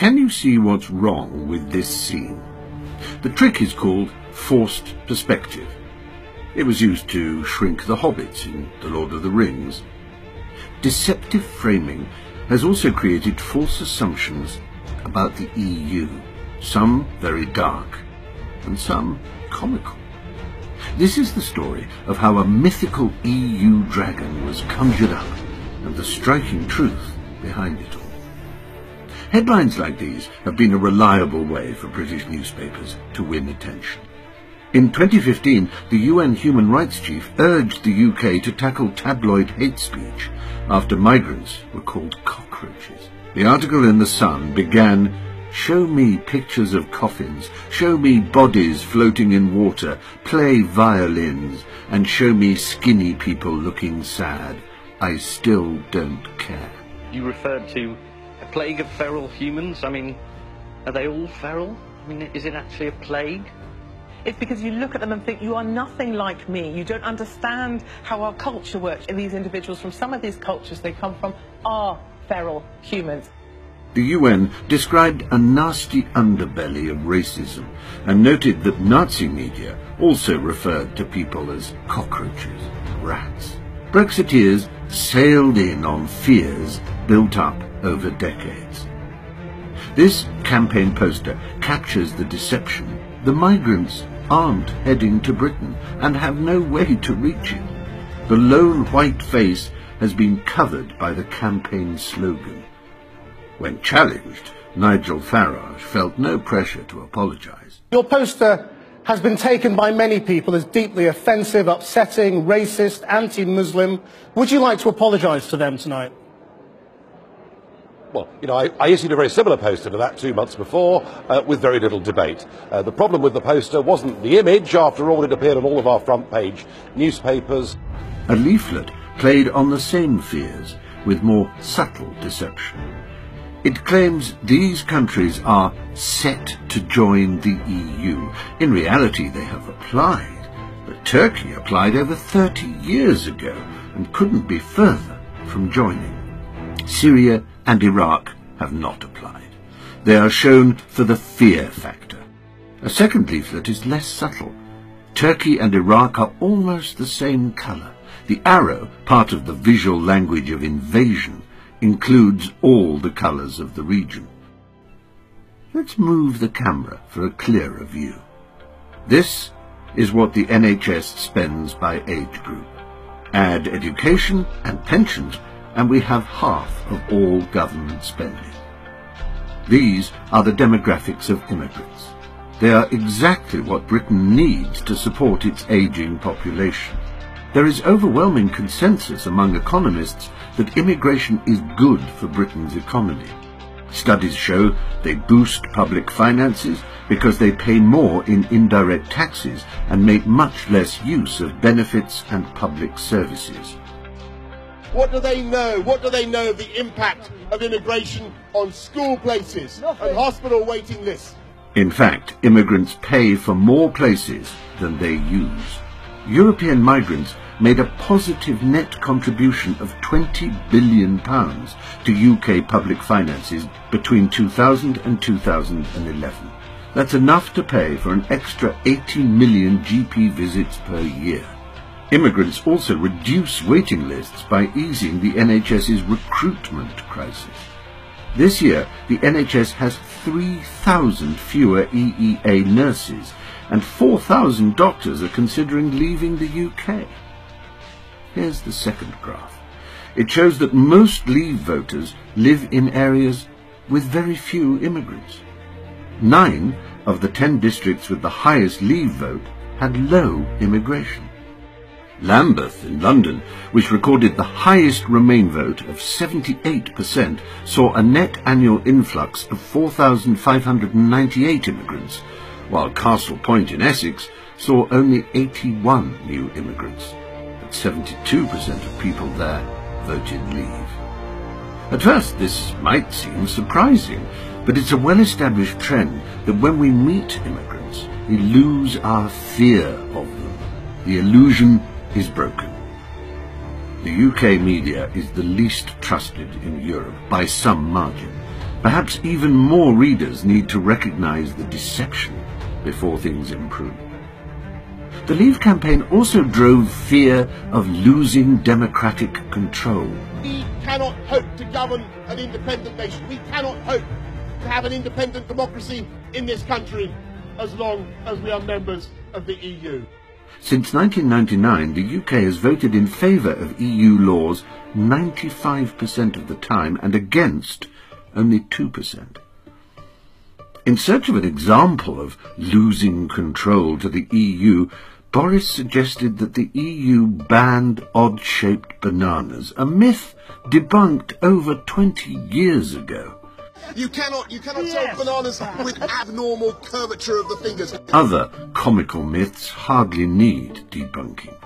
Can you see what's wrong with this scene? The trick is called forced perspective. It was used to shrink the hobbits in The Lord of the Rings. Deceptive framing has also created false assumptions about the EU, some very dark and some comical. This is the story of how a mythical EU dragon was conjured up and the striking truth behind it all. Headlines like these have been a reliable way for British newspapers to win attention. In 2015, the UN Human Rights Chief urged the UK to tackle tabloid hate speech after migrants were called cockroaches. The article in The Sun began, "Show me pictures of coffins, show me bodies floating in water, play violins, and show me skinny people looking sad. I still don't care." You referred to a plague of feral humans. I mean, are they all feral? I mean, is it actually a plague? It's because you look at them and think, you are nothing like me. You don't understand how our culture works. And these individuals from some of these cultures they come from are feral humans. The UN described a nasty underbelly of racism and noted that Nazi media also referred to people as cockroaches, rats. Brexiteers sailed in on fears built up over decades. This campaign poster captures the deception. The migrants aren't heading to Britain and have no way to reach it. The lone white face has been covered by the campaign slogan. When challenged, Nigel Farage felt no pressure to apologise. Your poster has been taken by many people as deeply offensive, upsetting, racist, anti-Muslim. Would you like to apologise to them tonight? Well, you know, I issued a very similar poster to that 2 months before, with very little debate. The problem with the poster wasn't the image. After all, it appeared on all of our front page newspapers. A leaflet played on the same fears, with more subtle deception. It claims these countries are set to join the EU. In reality, they have applied, but Turkey applied over 30 years ago and couldn't be further from joining. Syria and Iraq have not applied. They are shown for the fear factor. A second leaflet is less subtle. Turkey and Iraq are almost the same colour. The arrow, part of the visual language of invasion, includes all the colours of the region. Let's move the camera for a clearer view. This is what the NHS spends by age group. Add education and pensions, and we have half of all government spending. These are the demographics of immigrants. They are exactly what Britain needs to support its ageing population. There is overwhelming consensus among economists that immigration is good for Britain's economy. Studies show they boost public finances because they pay more in indirect taxes and make much less use of benefits and public services. What do they know? What do they know of the impact of immigration on school places and hospital waiting lists? In fact, immigrants pay for more places than they use. European migrants made a positive net contribution of £20 billion to UK public finances between 2000 and 2011. That's enough to pay for an extra 80 million GP visits per year. Immigrants also reduce waiting lists by easing the NHS's recruitment crisis. This year, the NHS has 3,000 fewer EEA nurses, and 4,000 doctors are considering leaving the UK. Here's the second graph. It shows that most Leave voters live in areas with very few immigrants. 9 of the 10 districts with the highest Leave vote had low immigration. Lambeth in London, which recorded the highest Remain vote of 78%, saw a net annual influx of 4,598 immigrants, while Castle Point in Essex saw only 81 new immigrants. But 72% of people there voted Leave. At first, this might seem surprising, but it's a well-established trend that when we meet immigrants, we lose our fear of them. The illusion is broken. The UK media is the least trusted in Europe by some margin. Perhaps even more readers need to recognize the deception before things improve. The Leave campaign also drove fear of losing democratic control. We cannot hope to govern an independent nation. We cannot hope to have an independent democracy in this country as long as we are members of the EU. Since 1999, the UK has voted in favour of EU laws 95% of the time and against only 2%. In search of an example of losing control to the EU, Boris suggested that the EU banned odd-shaped bananas, a myth debunked over 20 years ago. You cannot sell bananas with abnormal curvature of the fingers. Other comical myths hardly need debunking.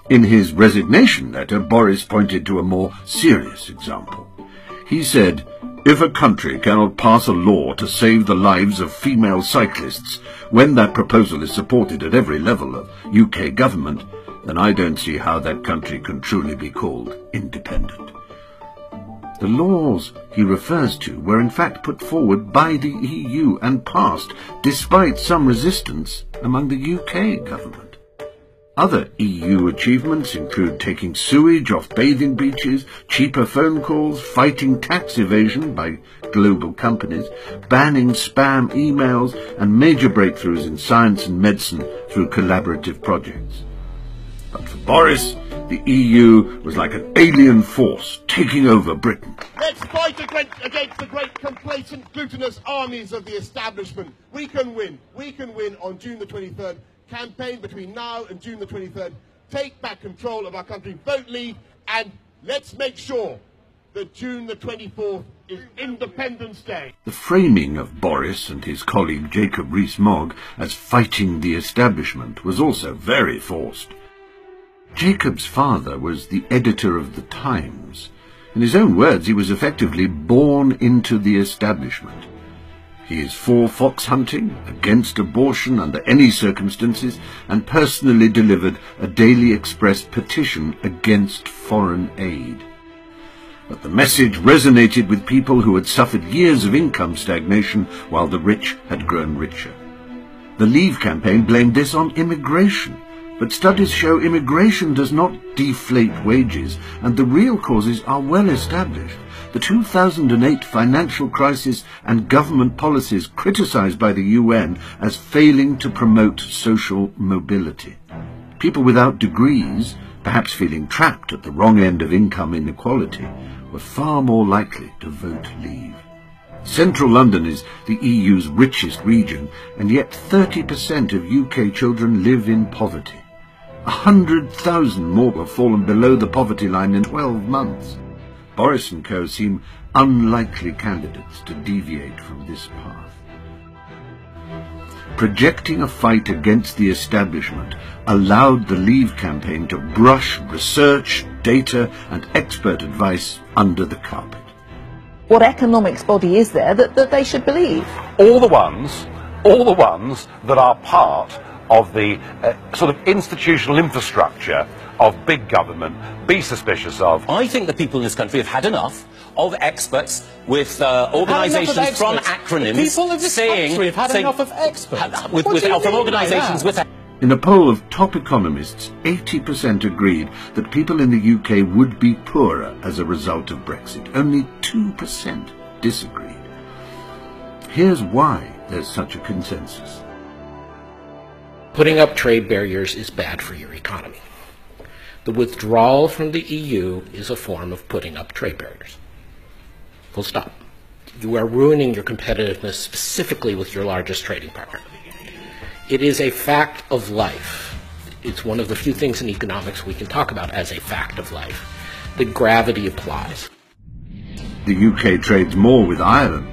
In his resignation letter, Boris pointed to a more serious example. He said, "If a country cannot pass a law to save the lives of female cyclists, when that proposal is supported at every level of UK government, then I don't see how that country can truly be called independent." The laws he refers to were in fact put forward by the EU and passed, despite some resistance among the UK government. Other EU achievements include taking sewage off bathing beaches, cheaper phone calls, fighting tax evasion by global companies, banning spam emails, and major breakthroughs in science and medicine through collaborative projects. But for Boris, the EU was like an alien force taking over Britain. Let's fight against the great complacent, glutinous armies of the establishment. We can win. We can win on June the 23rd. Campaign between now and June the 23rd. Take back control of our country. Vote Leave, and let's make sure that June the 24th is Independence Day. The framing of Boris and his colleague Jacob Rees-Mogg as fighting the establishment was also very forced. Jacob's father was the editor of The Times. In his own words, he was effectively born into the establishment. He is for fox hunting, against abortion under any circumstances, and personally delivered a Daily Express petition against foreign aid. But the message resonated with people who had suffered years of income stagnation while the rich had grown richer. The Leave campaign blamed this on immigration. But studies show immigration does not deflate wages, and the real causes are well established. The 2008 financial crisis and government policies criticized by the UN as failing to promote social mobility. People without degrees, perhaps feeling trapped at the wrong end of income inequality, were far more likely to vote Leave. Central London is the EU's richest region, and yet 30% of UK children live in poverty. 100,000 more have fallen below the poverty line in 12 months. Boris and co seem unlikely candidates to deviate from this path. Projecting a fight against the establishment allowed the Leave campaign to brush research, data and expert advice under the carpet. What economics body is there that they should believe? All the ones that are part of the sort of institutional infrastructure of big government, be suspicious of. I think the people in this country have had enough of experts with organisations from acronyms. People of this country have had enough of experts. From organisations with. In a poll of top economists, 80% agreed that people in the UK would be poorer as a result of Brexit. Only 2% disagreed. Here's why there's such a consensus. Putting up trade barriers is bad for your economy. The withdrawal from the EU is a form of putting up trade barriers. Full stop. You are ruining your competitiveness specifically with your largest trading partner. It is a fact of life. It's one of the few things in economics we can talk about as a fact of life. The gravity applies. The UK trades more with Ireland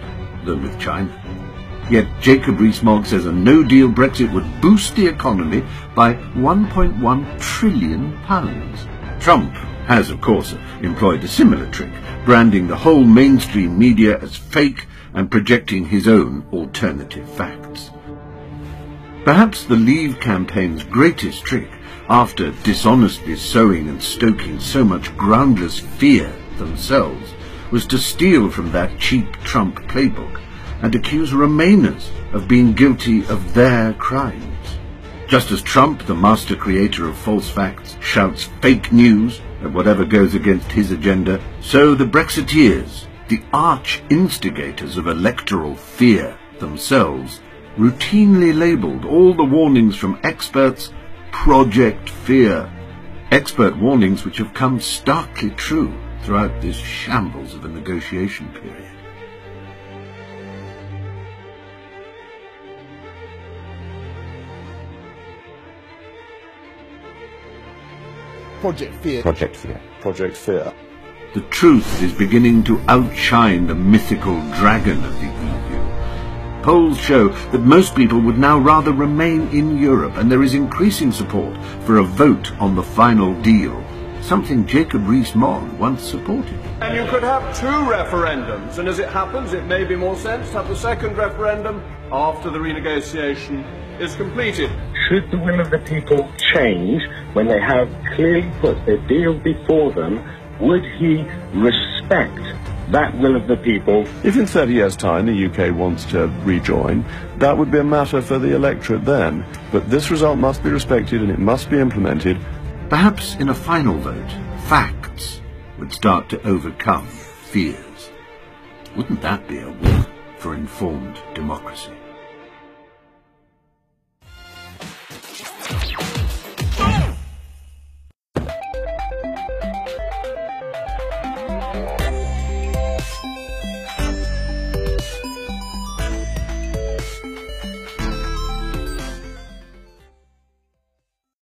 than with China. Yet Jacob Rees-Mogg says a no-deal Brexit would boost the economy by £1.1 trillion. Trump has, of course, employed a similar trick, branding the whole mainstream media as fake and projecting his own alternative facts. Perhaps the Leave campaign's greatest trick, after dishonestly sowing and stoking so much groundless fear themselves, was to steal from that cheap Trump playbook and accuse Remainers of being guilty of their crimes. Just as Trump, the master creator of false facts, shouts fake news at whatever goes against his agenda, so the Brexiteers, the arch-instigators of electoral fear themselves, routinely labelled all the warnings from experts Project Fear. Expert warnings which have come starkly true throughout this shambles of a negotiation period. Project Fear. Project Fear. Project Fear. The truth is beginning to outshine the mythical dragon of the EU. Polls show that most people would now rather remain in Europe, and there is increasing support for a vote on the final deal, something Jacob Rees-Mogg once supported. And you could have two referendums, and as it happens, it may be more sense to have the second referendum after the renegotiation is completed. Should the will of the people change when they have clearly put their deal before them, would he respect that will of the people? If in 30 years' time the UK wants to rejoin, that would be a matter for the electorate then. But this result must be respected and it must be implemented. Perhaps in a final vote, facts would start to overcome fears. Wouldn't that be a win for informed democracy?